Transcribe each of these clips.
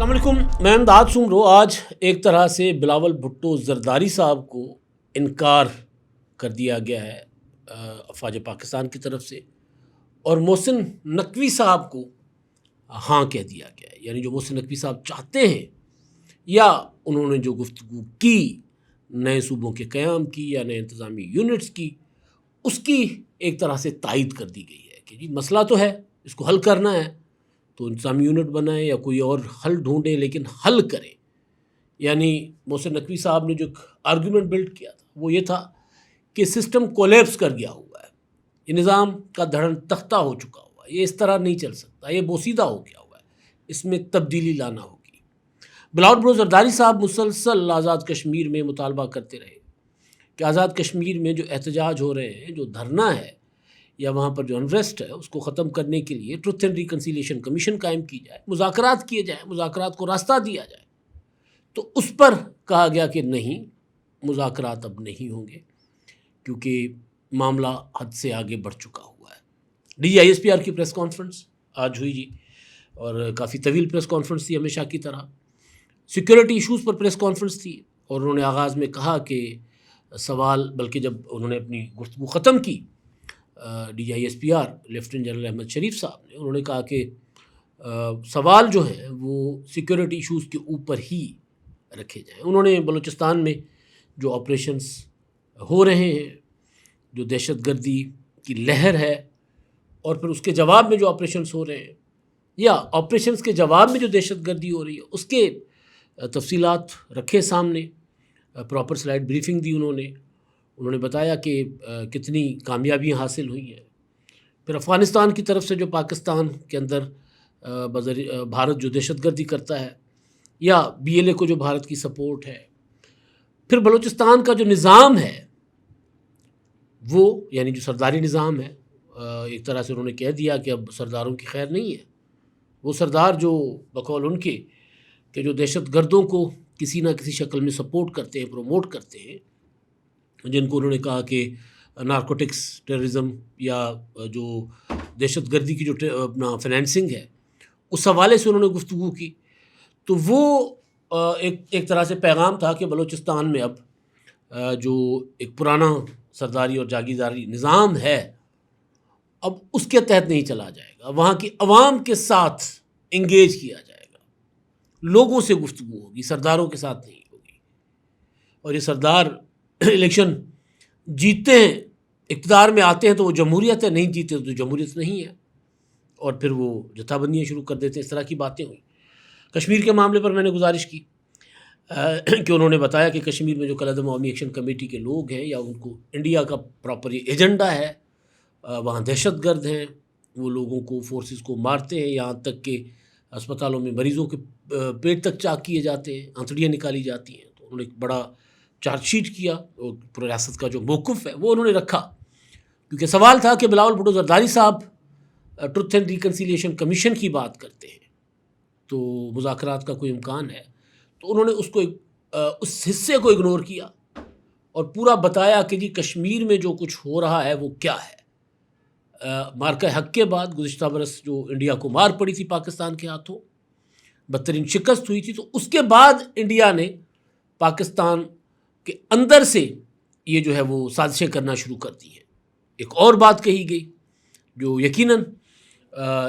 السلام علیکم، میں امداد سمرو۔ آج ایک طرح سے بلاول بھٹو زرداری صاحب کو انکار کر دیا گیا ہے افواج پاکستان کی طرف سے، اور محسن نقوی صاحب کو ہاں کہہ دیا گیا ہے۔ یعنی جو محسن نقوی صاحب چاہتے ہیں یا انہوں نے جو گفتگو کی نئے صوبوں کے قیام کی یا نئے انتظامی یونٹس کی، اس کی ایک طرح سے تائید کر دی گئی ہے کہ جی مسئلہ تو ہے، اس کو حل کرنا ہے تو انتظامی یونٹ بنائیں یا کوئی اور حل ڈھونڈیں، لیکن حل کریں۔ یعنی محسن نقوی صاحب نے جو آرگیومنٹ بلڈ کیا تھا وہ یہ تھا کہ سسٹم کولیپس کر گیا ہوا ہے، یہ نظام کا دھڑن تختہ ہو چکا ہوا ہے، یہ اس طرح نہیں چل سکتا، یہ بوسیدہ ہو گیا ہوا ہے، اس میں تبدیلی لانا ہوگی۔ بلاول بھٹو زرداری صاحب مسلسل آزاد کشمیر میں مطالبہ کرتے رہے کہ آزاد کشمیر میں جو احتجاج ہو رہے ہیں، جو دھرنا ہے یا وہاں پر جو انریسٹ ہے، اس کو ختم کرنے کے لیے ٹروتھ اینڈ ریکنسیلیشن کمیشن قائم کی جائے، مذاکرات کیے جائیں، مذاکرات کو راستہ دیا جائے۔ تو اس پر کہا گیا کہ نہیں، مذاکرات اب نہیں ہوں گے کیونکہ معاملہ حد سے آگے بڑھ چکا ہوا ہے۔ D I S P are کی پریس کانفرنس آج ہوئی جی، اور کافی طویل پریس کانفرنس تھی ہمیشہ کی طرح۔ سیکیورٹی ایشوز پر پریس کانفرنس تھی، اور انہوں نے آغاز میں کہا کہ سوال، بلکہ جب انہوں نے اپنی گفتگو ختم کی D I S P R lieutenant general Ahmed Sharif صاحب نے، انہوں نے کہا کہ سوال جو ہیں وہ سیکیورٹی ایشوز کے اوپر ہی رکھے جائیں۔ انہوں نے بلوچستان میں جو آپریشنز ہو رہے ہیں، جو دہشت گردی کی لہر ہے، اور پھر اس کے جواب میں جو آپریشنز ہو رہے ہیں، یا آپریشنز کے جواب میں جو دہشت گردی ہو رہی ہے، اس کے تفصیلات رکھے سامنے، پراپر سلائڈ بریفنگ دی انہوں نے بتایا کہ کتنی کامیابیاں حاصل ہوئی ہیں۔ پھر افغانستان کی طرف سے جو پاکستان کے اندر بھارت جو دہشت گردی کرتا ہے، یا بی ایل اے کو جو بھارت کی سپورٹ ہے، پھر بلوچستان کا جو نظام ہے وہ، یعنی جو سرداری نظام ہے، ایک طرح سے انہوں نے کہہ دیا کہ اب سرداروں کی خیر نہیں ہے۔ وہ سردار جو بقول ان کے کہ جو دہشت گردوں کو کسی نہ کسی شکل میں سپورٹ کرتے ہیں، پروموٹ کرتے ہیں، جن کو انہوں نے کہا کہ نارکوٹکس ٹیررزم یا جو دہشت گردی کی جو اپنا فنانسنگ ہے، اس حوالے سے انہوں نے گفتگو کی۔ تو وہ ایک طرح سے پیغام تھا کہ بلوچستان میں اب جو ایک پرانا سرداری اور جاگیرداری نظام ہے، اب اس کے تحت نہیں چلا جائے گا، وہاں کی عوام کے ساتھ انگیج کیا جائے گا، لوگوں سے گفتگو ہوگی، سرداروں کے ساتھ نہیں ہوگی۔ اور یہ سردار الیکشن جیتتے ہیں، اقتدار میں آتے ہیں تو وہ جمہوریت ہے، نہیں جیتے تو جمہوریت نہیں ہے، اور پھر وہ جتھا بندیاں شروع کر دیتے ہیں۔ اس طرح کی باتیں ہوئیں۔ کشمیر کے معاملے پر میں نے گزارش کی کہ انہوں نے بتایا کہ کشمیر میں جو کالعدم عوامی ایکشن کمیٹی کے لوگ ہیں، یا ان کو انڈیا کا پراپر ایجنڈا ہے، وہاں دہشت گرد ہیں، وہ لوگوں کو، فورسز کو مارتے ہیں، یہاں تک کہ اسپتالوں میں مریضوں کے پیٹ تک چاک کیے جاتے ہیں، آنتڑیاں نکالی جاتی ہیں۔ تو انہوں نے ایک بڑا چارج شیٹ کیا، اور ریاست کا جو موقف ہے وہ انہوں نے رکھا، کیونکہ سوال تھا کہ بلاول بھٹو زرداری صاحب ٹروتھ اینڈ ریکنسیلیشن کمیشن کی بات کرتے ہیں تو مذاکرات کا کوئی امکان ہے؟ تو انہوں نے اس حصے کو اگنور کیا اور پورا بتایا کہ جی کشمیر میں جو کچھ ہو رہا ہے وہ کیا ہے۔ مارکہ حق کے بعد گزشتہ برس جو انڈیا کو مار پڑی تھی پاکستان کے ہاتھوں، بدترین شکست ہوئی تھی، تو اس کے بعد انڈیا نے پاکستان کے اندر سے یہ جو ہے وہ سازشیں کرنا شروع کر دی ہیں۔ ایک اور بات کہی گئی جو یقیناً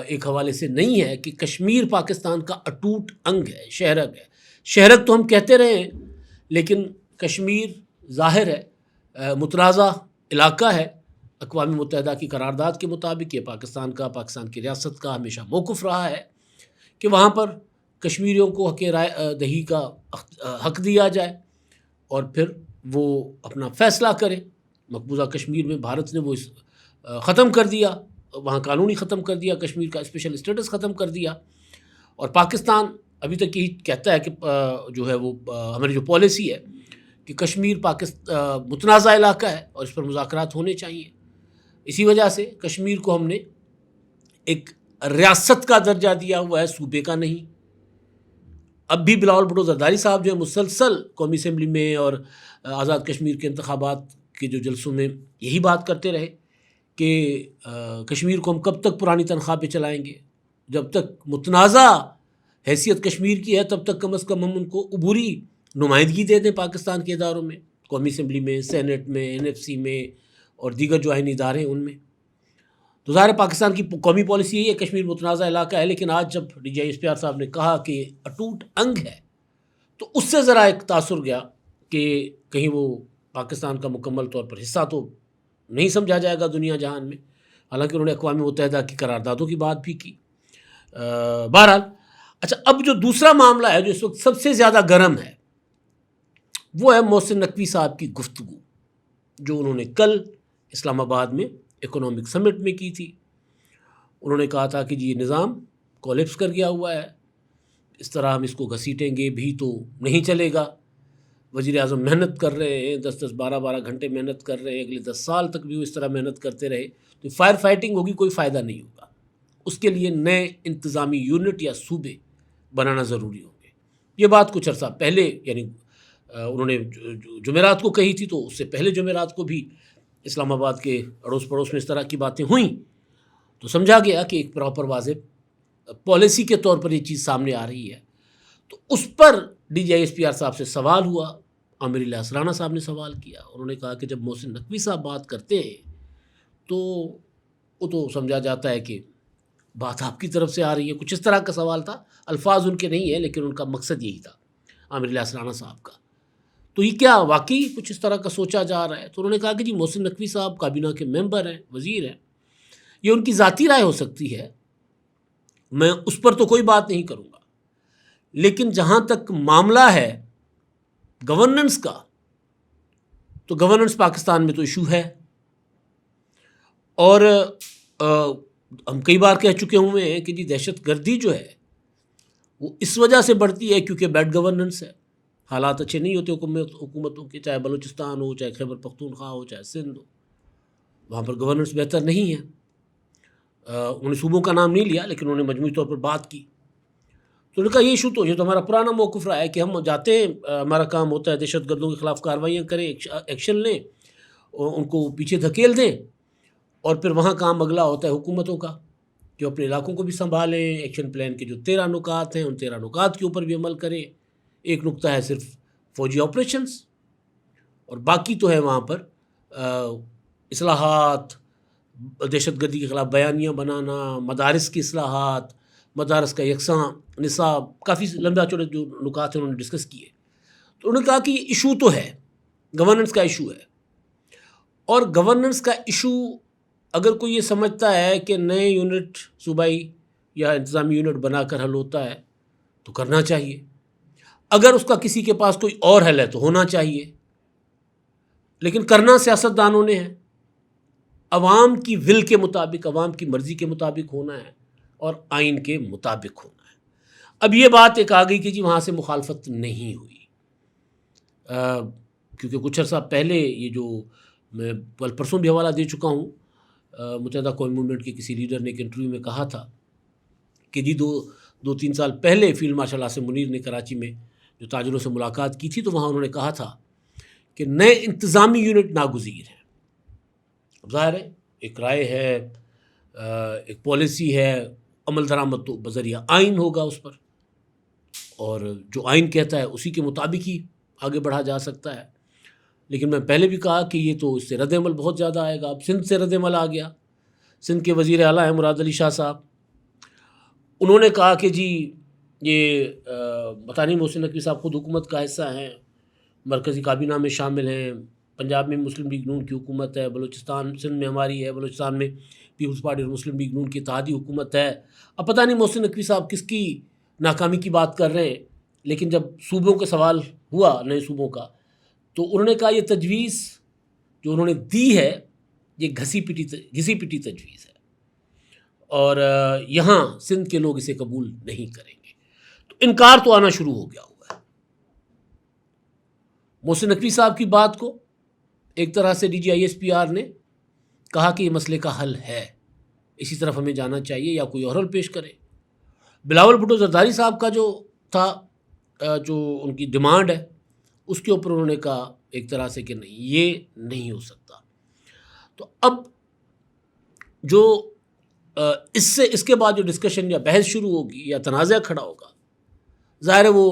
ایک حوالے سے نہیں ہے کہ کشمیر پاکستان کا اٹوٹ انگ ہے، شہرک ہے۔ شہرک تو ہم کہتے رہے ہیں، لیکن کشمیر ظاہر ہے متنازع علاقہ ہے۔ اقوام متحدہ کی قرارداد کے مطابق یہ پاکستان کی ریاست کا ہمیشہ موقف رہا ہے کہ وہاں پر کشمیریوں کو حق رائے دہی کا حق دیا جائے، اور پھر وہ اپنا فیصلہ کریں۔ مقبوضہ کشمیر میں بھارت نے وہ ختم کر دیا، وہاں قانونی ختم کر دیا، کشمیر کا اسپیشل اسٹیٹس ختم کر دیا، اور پاکستان ابھی تک یہی کہتا ہے کہ جو ہے وہ ہماری جو پالیسی ہے کہ کشمیر متنازع علاقہ ہے اور اس پر مذاکرات ہونے چاہیے۔ اسی وجہ سے کشمیر کو ہم نے ایک ریاست کا درجہ دیا ہوا ہے، صوبے کا نہیں۔ اب بھی بلاول بھٹو زرداری صاحب جو ہے مسلسل قومی اسمبلی میں اور آزاد کشمیر کے انتخابات کے جو جلسوں میں یہی بات کرتے رہے کہ کشمیر کو ہم کب تک پرانی تنخواہ پہ چلائیں گے، جب تک متنازع حیثیت کشمیر کی ہے تب تک کم از کم ہم ان کو عبوری نمائندگی دے دیں پاکستان کے اداروں میں، قومی اسمبلی میں، سینٹ میں، NFC میں اور دیگر جو آئینی ادارے ہیں ان میں۔ تو ظاہر پاکستان کی قومی پالیسی یہی ہے، کشمیر متنازع علاقہ ہے، لیکن آج جب DGI صاحب نے کہا کہ اٹوٹ انگ ہے تو اس سے ذرا ایک تاثر گیا کہ کہیں وہ پاکستان کا مکمل طور پر حصہ تو نہیں سمجھا جائے گا دنیا جہان میں، حالانکہ انہوں نے اقوام متحدہ کی قراردادوں کی بات بھی کی۔ بہرحال اچھا، اب جو دوسرا معاملہ ہے جو اس وقت سب سے زیادہ گرم ہے وہ ہے محسن نقوی صاحب کی گفتگو جو انہوں نے کل اسلام آباد میں اکنامک سمٹ میں کی تھی۔ انہوں نے کہا تھا کہ جی یہ نظام کولیپس کر گیا ہوا ہے، اس طرح ہم اس کو گھسیٹیں گے بھی تو نہیں چلے گا۔ وزیر اعظم محنت کر رہے ہیں، 10 12 گھنٹے محنت کر رہے ہیں، اگلے 10 سال تک بھی وہ اس طرح محنت کرتے رہے تو فائر فائٹنگ ہوگی، کوئی فائدہ نہیں ہوگا۔ اس کے لیے نئے انتظامی یونٹ یا صوبے بنانا ضروری ہوں گے۔ یہ بات کچھ عرصہ پہلے یعنی انہوں نے جمعرات کو کہی تھی، تو اس سے پہلے جمعرات کو بھی اسلام آباد کے اڑوس پڑوس میں اس طرح کی باتیں ہوئیں، تو سمجھا گیا کہ ایک پراپر واضح پالیسی کے طور پر یہ چیز سامنے آ رہی ہے۔ تو اس پر DGI صاحب سے سوال ہوا، عامر اللہ اسرانہ صاحب نے سوال کیا، انہوں نے کہا کہ جب محسن نقوی صاحب بات کرتے ہیں تو وہ تو سمجھا جاتا ہے کہ بات آپ کی طرف سے آ رہی ہے، کچھ اس طرح کا سوال تھا، الفاظ ان کے نہیں ہیں لیکن ان کا مقصد یہی تھا عامر اللہ اسرانہ صاحب کا۔ تو یہ کیا واقعی کچھ اس طرح کا سوچا جا رہا ہے؟ تو انہوں نے کہا کہ جی محسن نقوی صاحب کابینہ کے ممبر ہیں، وزیر ہیں، یہ ان کی ذاتی رائے ہو سکتی ہے، میں اس پر تو کوئی بات نہیں کروں گا، لیکن جہاں تک معاملہ ہے گورننس کا، تو گورننس پاکستان میں تو ایشو ہے، اور ہم کئی بار کہہ چکے ہوئے ہیں کہ جی دہشت گردی جو ہے وہ اس وجہ سے بڑھتی ہے کیونکہ بیڈ گورننس ہے، حالات اچھے نہیں ہوتے حکومتوں کے، چاہے بلوچستان ہو، چاہے خیبر پختونخوا ہو، چاہے سندھ ہو، وہاں پر گورننس بہتر نہیں ہے۔ انہوں نے صوبوں کا نام نہیں لیا لیکن انہوں نے مجموعی طور پر بات کی، تو انہوں نے کہا یہ ایشو تو یہ تو ہمارا پرانا موقف رہا ہے کہ ہم جاتے ہیں، ہمارا کام ہوتا ہے دہشت گردوں کے خلاف کارروائیاں کریں، ایکشن لیں، ان کو پیچھے دھکیل دیں، اور پھر وہاں کام اگلا ہوتا ہے حکومتوں کا جو اپنے علاقوں کو بھی سنبھالیں، ایکشن پلان کے جو 13 نکات ہیں ان 13 نکات کے اوپر بھی عمل کریں۔ ایک نکتہ ہے صرف فوجی آپریشنز، اور باقی تو ہے وہاں پر اصلاحات، دہشت گردی کے خلاف بیانیاں بنانا، مدارس کی اصلاحات، مدارس کا یکساں نصاب، کافی لمبا چوڑے جو نکات ہیں انہوں نے ڈسکس کیے۔ تو انہوں نے کہا کہ یہ ایشو تو ہے، گورننس کا ایشو ہے، اور گورننس کا ایشو اگر کوئی یہ سمجھتا ہے کہ نئے یونٹ صوبائی یا انتظامی یونٹ بنا کر حل ہوتا ہے تو کرنا چاہیے، اگر اس کا کسی کے پاس کوئی اور حل ہے تو ہونا چاہیے، لیکن کرنا سیاست دانوں نے ہے، عوام کی ول کے مطابق، عوام کی مرضی کے مطابق ہونا ہے اور آئین کے مطابق ہونا ہے۔ اب یہ بات ایک آ گئی کہ جی وہاں سے مخالفت نہیں ہوئی، کیونکہ کچھ عرصہ پہلے یہ جو میں کل پرسوں بھی حوالہ دے چکا ہوں، متحدہ قومی موومنٹ کے کسی لیڈر نے ایک انٹرویو میں کہا تھا کہ جی دو تین سال پہلے فیلڈ مارشل عاصم منیر نے کراچی میں جو تاجروں سے ملاقات کی تھی تو وہاں انہوں نے کہا تھا کہ نئے انتظامی یونٹ ناگزیر ہیں۔ اب ظاہر ہے ایک رائے ہے، ایک پالیسی ہے، عمل درآمد تو بذریعہ آئین ہوگا اس پر، اور جو آئین کہتا ہے اسی کے مطابق ہی آگے بڑھا جا سکتا ہے۔ لیکن میں پہلے بھی کہا کہ یہ تو اس سے رد عمل بہت زیادہ آئے گا۔ اب سندھ سے رد عمل آ گیا، سندھ کے وزیر اعلیٰ ہیں مراد علی شاہ صاحب، انہوں نے کہا کہ جی یہ پتہ نہیں محسن نقوی صاحب خود حکومت کا حصہ ہیں، مرکزی کابینہ میں شامل ہیں، پنجاب میں مسلم لیگ نون کی حکومت ہے، بلوچستان سندھ میں ہماری ہے، بلوچستان میں پیپلز پارٹی اور مسلم لیگ نون کی اتحادی حکومت ہے۔ اب پتہ نہیں محسن نقوی صاحب کس کی ناکامی کی بات کر رہے ہیں، لیکن جب صوبوں کا سوال ہوا، نئے صوبوں کا، تو انہوں نے کہا یہ تجویز جو انہوں نے دی ہے یہ گھسی پٹی تجویز ہے، اور یہاں سندھ کے لوگ اسے قبول نہیں کریں گے۔ تو انکار تو آنا شروع ہو گیا ہوا ہے محسن نقوی صاحب کی بات کو۔ ایک طرح سے DGI نے کہا کہ یہ مسئلے کا حل ہے، اسی طرف ہمیں جانا چاہیے یا کوئی اور حل پیش کرے۔ بلاول بھٹو زرداری صاحب کا جو تھا، جو ان کی ڈیمانڈ ہے، اس کے اوپر انہوں نے کہا ایک طرح سے کہ نہیں، یہ نہیں ہو سکتا۔ تو اب جو اس کے بعد جو ڈسکشن یا بحث شروع ہوگی یا تنازع کھڑا ہوگا ظاہر ہے وہ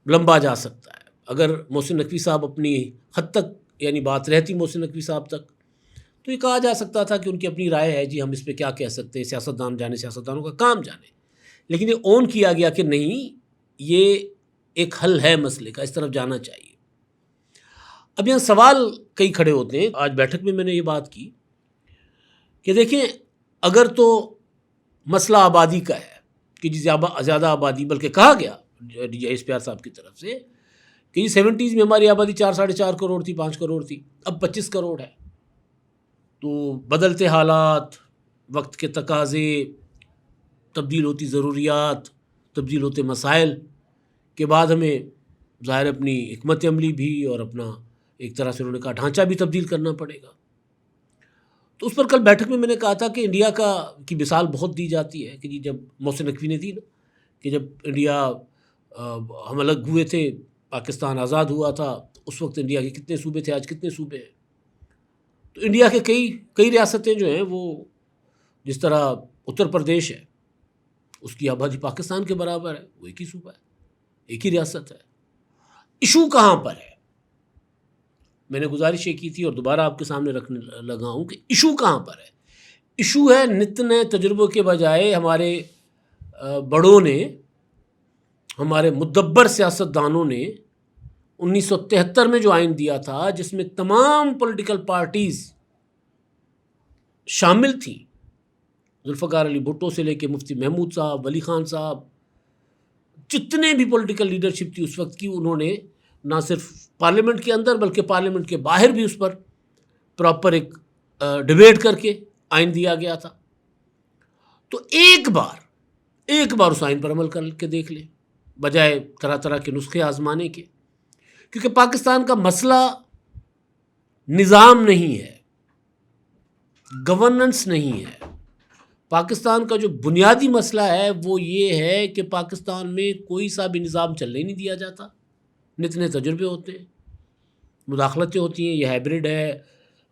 لمبا جا سکتا ہے. اگر محسن نقوی صاحب اپنی حد تک یعنی بات رہتی محسن نقوی صاحب تک تو یہ کہا جا سکتا تھا کہ ان کی اپنی رائے ہے، جی ہم اس پہ کیا کہہ سکتے ہیں، سیاستدان جانے، سیاستدانوں کا کام جانے. لیکن یہ اون کیا گیا کہ نہیں، یہ ایک حل ہے مسئلے کا، اس طرف جانا چاہیے. اب یہاں سوال کئی کھڑے ہوتے ہیں. آج بیٹھک میں نے یہ بات کی کہ دیکھیں اگر تو مسئلہ آبادی کا ہے کہ جی زیادہ آبادی، بلکہ کہا گیا جیس پیار صاحب کی طرف سے کہ جی 70s میں ہماری آبادی 4.5 کروڑ تھی، 5 کروڑ تھی، اب 25 کروڑ ہے. تو بدلتے حالات، وقت کے تقاضے، تبدیل ہوتی ضروریات، تبدیل ہوتے مسائل کے بعد ہمیں ظاہر اپنی حکمت عملی بھی اور اپنا ایک طرح سے انہوں نے کہا ڈھانچہ بھی تبدیل کرنا پڑے گا. تو اس پر کل بیٹھک میں نے کہا تھا کہ انڈیا کی مثال بہت دی جاتی ہے کہ جی جب محسن نقوی نے دی نا کہ جب انڈیا ہم الگ ہوئے تھے، پاکستان آزاد ہوا تھا، اس وقت انڈیا کے کتنے صوبے تھے، آج کتنے صوبے ہیں. تو انڈیا کے کئی ریاستیں جو ہیں وہ جس طرح اتر پردیش ہے اس کی آبادی پاکستان کے برابر ہے، وہ ایک ہی صوبہ ہے، ایک ہی ریاست ہے. ایشو کہاں پر ہے؟ میں نے گزارش یہ کی تھی اور دوبارہ آپ کے سامنے رکھنے لگا ہوں کہ ایشو کہاں پر ہے. ایشو ہے نت نئے تجربوں کے بجائے ہمارے بڑوں نے، ہمارے مدبر سیاستدانوں نے 1973 میں جو آئین دیا تھا جس میں تمام پولیٹیکل پارٹیز شامل تھیں، ذوالفقار علی بھٹو سے لے کے مفتی محمود صاحب، ولی خان صاحب، جتنے بھی پولیٹیکل لیڈرشپ تھی اس وقت کی، انہوں نے نہ صرف پارلیمنٹ کے اندر بلکہ پارلیمنٹ کے باہر بھی اس پر پراپر ایک ڈیبیٹ کر کے آئین دیا گیا تھا. تو ایک بار اس آئین پر عمل کر کے دیکھ لیں بجائے طرح طرح کے نسخے آزمانے کے. کیونکہ پاکستان کا مسئلہ نظام نہیں ہے، گورننس نہیں ہے. پاکستان کا جو بنیادی مسئلہ ہے وہ یہ ہے کہ پاکستان میں کوئی سا بھی نظام چلنے نہیں دیا جاتا. نت نئے تجربے ہوتے ہیں، مداخلتیں ہوتی ہیں، یہ ہائبرڈ ہے،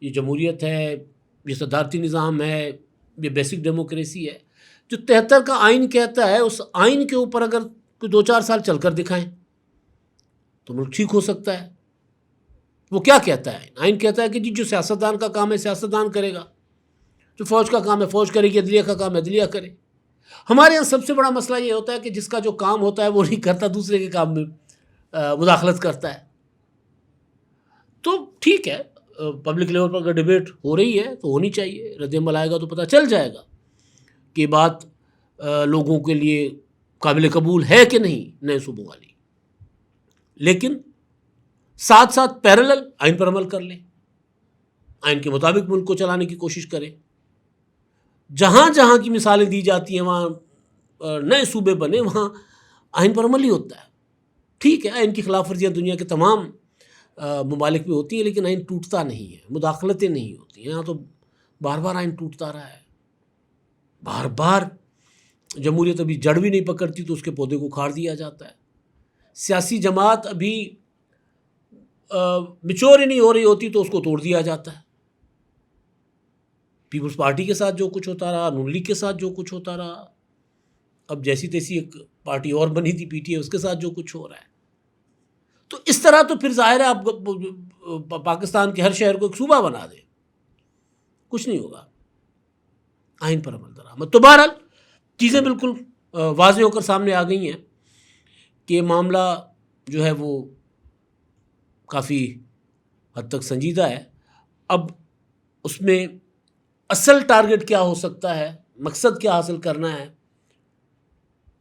یہ جمہوریت ہے، یہ صدارتی نظام ہے، یہ بیسک ڈیموکریسی ہے. جو 73 کا آئین کہتا ہے اس آئین کے اوپر اگر کوئی 2-4 سال چل کر دکھائیں تو ملک ٹھیک ہو سکتا ہے. وہ کیا کہتا ہے؟ آئین کہتا ہے کہ جی جو سیاستدان کا کام ہے سیاستدان کرے گا، جو فوج کا کام ہے فوج کرے گی، عدلیہ کا کام ہے عدلیہ کرے. ہمارے یہاں سب سے بڑا مسئلہ یہ ہوتا ہے کہ جس کا جو کام ہوتا ہے وہ نہیں کرتا، دوسرے کے کام میں مداخلت کرتا ہے. تو ٹھیک ہے، پبلک لیول پر اگر ڈیبیٹ ہو رہی ہے تو ہونی چاہیے، رد عمل آئے گا تو پتہ چل جائے گا کہ بات لوگوں کے لیے قابل قبول ہے کہ نہیں نئے صوبوں والی. لیکن ساتھ ساتھ پیرالل آئین پر عمل کر لیں، آئین کے مطابق ملک کو چلانے کی کوشش کریں. جہاں جہاں کی مثالیں دی جاتی ہیں وہاں نئے صوبے بنے، وہاں آئین پر عمل ہی ہوتا ہے. ٹھیک ہے، آئین کی خلاف ورزیاں دنیا کے تمام ممالک میں ہوتی ہیں لیکن آئین ٹوٹتا نہیں ہے، مداخلتیں نہیں ہوتی ہیں. یہاں تو بار بار آئین ٹوٹتا رہا ہے، بار بار. جمہوریت ابھی جڑ بھی نہیں پکڑتی تو اس کے پودے کو اکھاڑ دیا جاتا ہے. سیاسی جماعت ابھی میچور ہی نہیں ہو رہی ہوتی تو اس کو توڑ دیا جاتا ہے. پیپلز پارٹی کے ساتھ جو کچھ ہوتا رہا، نون لیگ کے ساتھ جو کچھ ہوتا رہا، اب جیسی تیسی ایک پارٹی اور بنی تھی پی ٹی اے، اس کے ساتھ جو کچھ ہو رہا ہے. تو اس طرح تو پھر ظاہر ہے آپ پاکستان کے ہر شہر کو ایک صوبہ بنا دیں، کچھ نہیں ہوگا. آئین پر عمل درآمد. تو بہرحال چیزیں بالکل واضح ہو کر سامنے آ گئی ہیں کہ معاملہ جو ہے وہ کافی حد تک سنجیدہ ہے. اب اس میں اصل ٹارگٹ کیا ہو سکتا ہے، مقصد کیا حاصل کرنا ہے،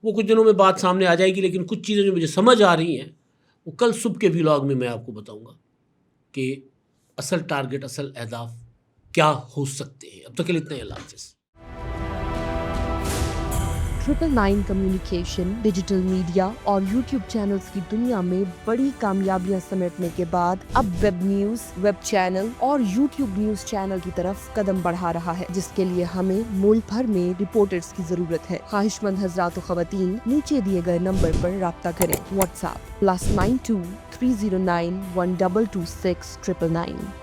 وہ کچھ دنوں میں بات سامنے آ جائے گی. لیکن کچھ چیزیں جو مجھے سمجھ آ رہی ہیں وہ کل صبح کے ویلاگ میں آپ کو بتاؤں گا کہ اصل ٹارگٹ، اصل اہداف کیا ہو سکتے ہیں. اب تک کے لیے اتنا ہی. اللہ حافظ. 999 کمیونیکیشن، ڈیجیٹل میڈیا اور یوٹیوب چینلز کی دنیا میں بڑی کامیابیاں سمیٹنے کے بعد اب ویب نیوز، ویب چینل اور یوٹیوب نیوز چینل کی طرف قدم بڑھا رہا ہے، جس کے لیے ہمیں ملک بھر میں رپورٹرز کی ضرورت ہے. خواہش مند حضرات و خواتین نیچے دیے گئے نمبر پر رابطہ کریں. What's app +92 309 1226 999.